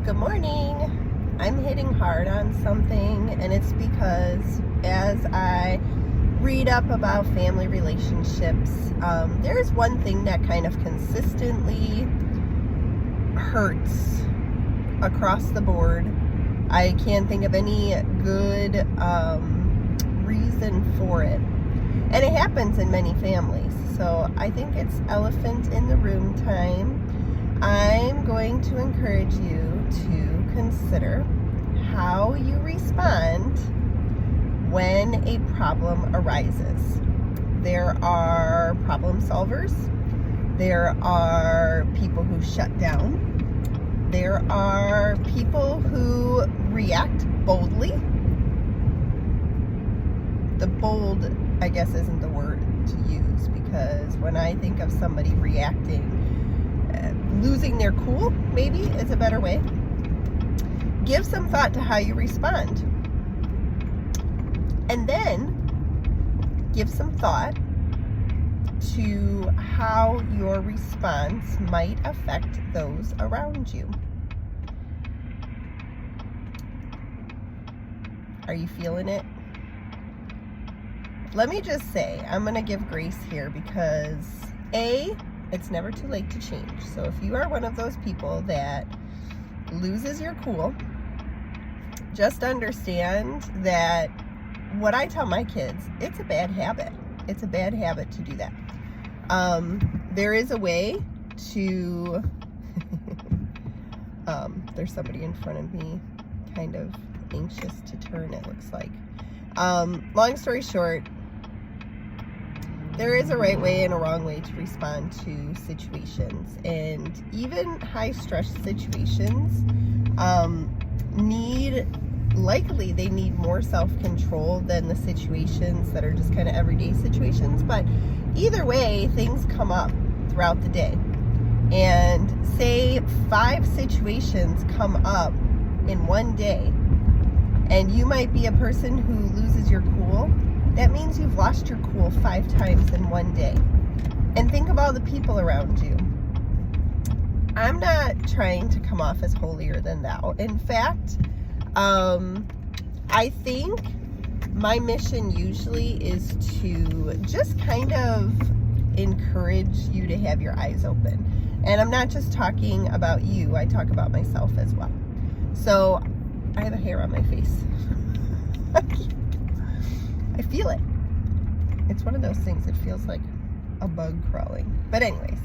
Good morning. I'm hitting hard on something, and it's because as I read up about family relationships, there's one thing that kind of consistently hurts across the board. I can't think of any good reason for it. And it happens in many families. So I think it's elephant in the room time. I'm going to encourage you to consider how you respond when a problem arises. There are problem solvers. There are people who shut down. There are people who react boldly. The bold, I guess, isn't the word to use, because when I think of somebody reacting, losing their cool, maybe, is a better way. Give some thought to how you respond. And then give some thought to how your response might affect those around you. Are you feeling it? Let me just say, I'm going to give grace here because it's never too late to change. So if you are one of those people that loses your cool, just understand that what I tell my kids, it's a bad habit. It's a bad habit to do that. There is a way to, there's somebody in front of me kind of anxious to turn, it looks like. Long story short, there is a right way and a wrong way to respond to situations, and even high stress situations they need more self-control than the situations that are just kind of everyday situations. But either way, things come up throughout the day, and say 5 situations come up in one day, and you might be a person who loses your cool. That means you've lost your cool 5 times in one day. And think about the people around you. I'm not trying to come off as holier than thou. In fact, I think my mission usually is to just kind of encourage you to have your eyes open. And I'm not just talking about you, I talk about myself as well. So I have a hair on my face. I feel it. It's one of those things that feels like a bug crawling. But anyways,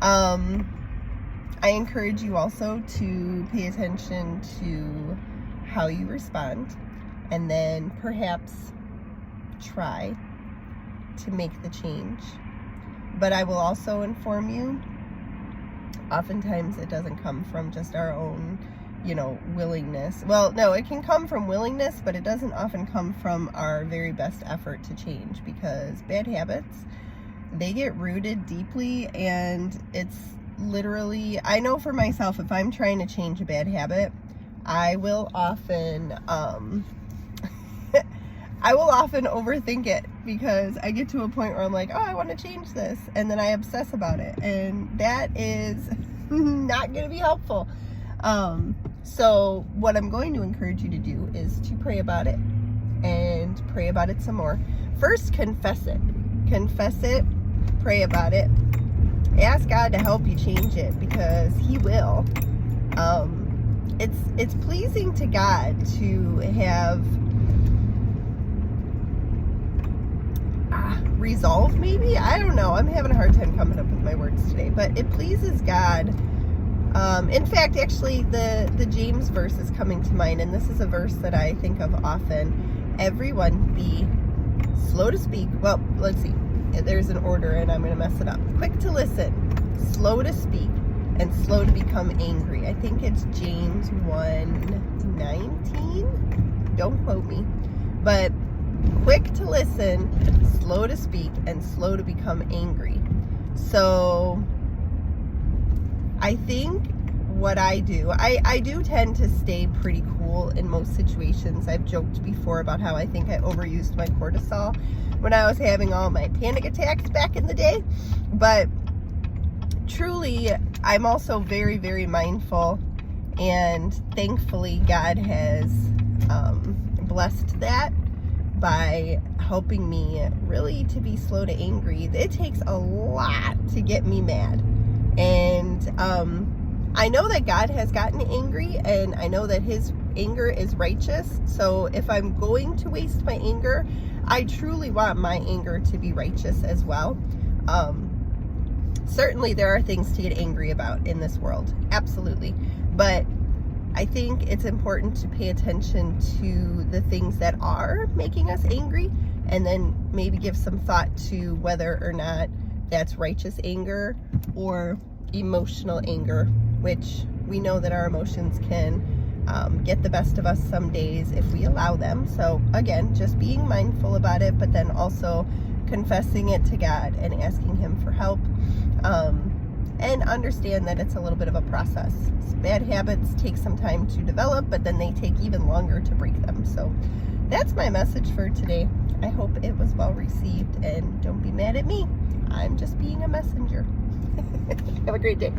I encourage you also to pay attention to how you respond, and then perhaps try to make the change. But I will also inform you, oftentimes it doesn't come from just our own willingness. Well, no, it can come from willingness, but it doesn't often come from our very best effort to change, because bad habits, they get rooted deeply, and it's literally, I know for myself, if I'm trying to change a bad habit, I will often overthink it, because I get to a point where I'm like, oh, I want to change this, and then I obsess about it, and that is not going to be helpful. So what I'm going to encourage you to do is to pray about it, and pray about it some more. First, confess it. Confess it, pray about it. Ask God to help you change it, because He will. It's pleasing to God to have resolve, maybe? I don't know. I'm having a hard time coming up with my words today, but it pleases God. In fact, actually, the James verse is coming to mind, and this is a verse that I think of often. Everyone be slow to speak. Well, let's see. There's an order, and I'm going to mess it up. Quick to listen, slow to speak, and slow to become angry. I think it's James 1:19. Don't quote me. But quick to listen, slow to speak, and slow to become angry. So I think what I do, I do tend to stay pretty cool in most situations. I've joked before about how I think I overused my cortisol when I was having all my panic attacks back in the day. But truly, I'm also very, very mindful And thankfully, God has blessed that by helping me really to be slow to angry. It takes a lot to get me mad. And I know that God has gotten angry, and I know that his anger is righteous. So if I'm going to waste my anger, I truly want my anger to be righteous as well. Certainly there are things to get angry about in this world, absolutely, but I think it's important to pay attention to the things that are making us angry, and then maybe give some thought to whether or not that's righteous anger or emotional anger, which we know that our emotions can get the best of us some days if we allow them. So again, just being mindful about it, but then also confessing it to God and asking him for help, and understand that it's a little bit of a process. Bad habits take some time to develop, but then they take even longer to break them. So that's my message for today. I hope it was well received, and don't be mad at me. I'm just being a messenger. Have a great day.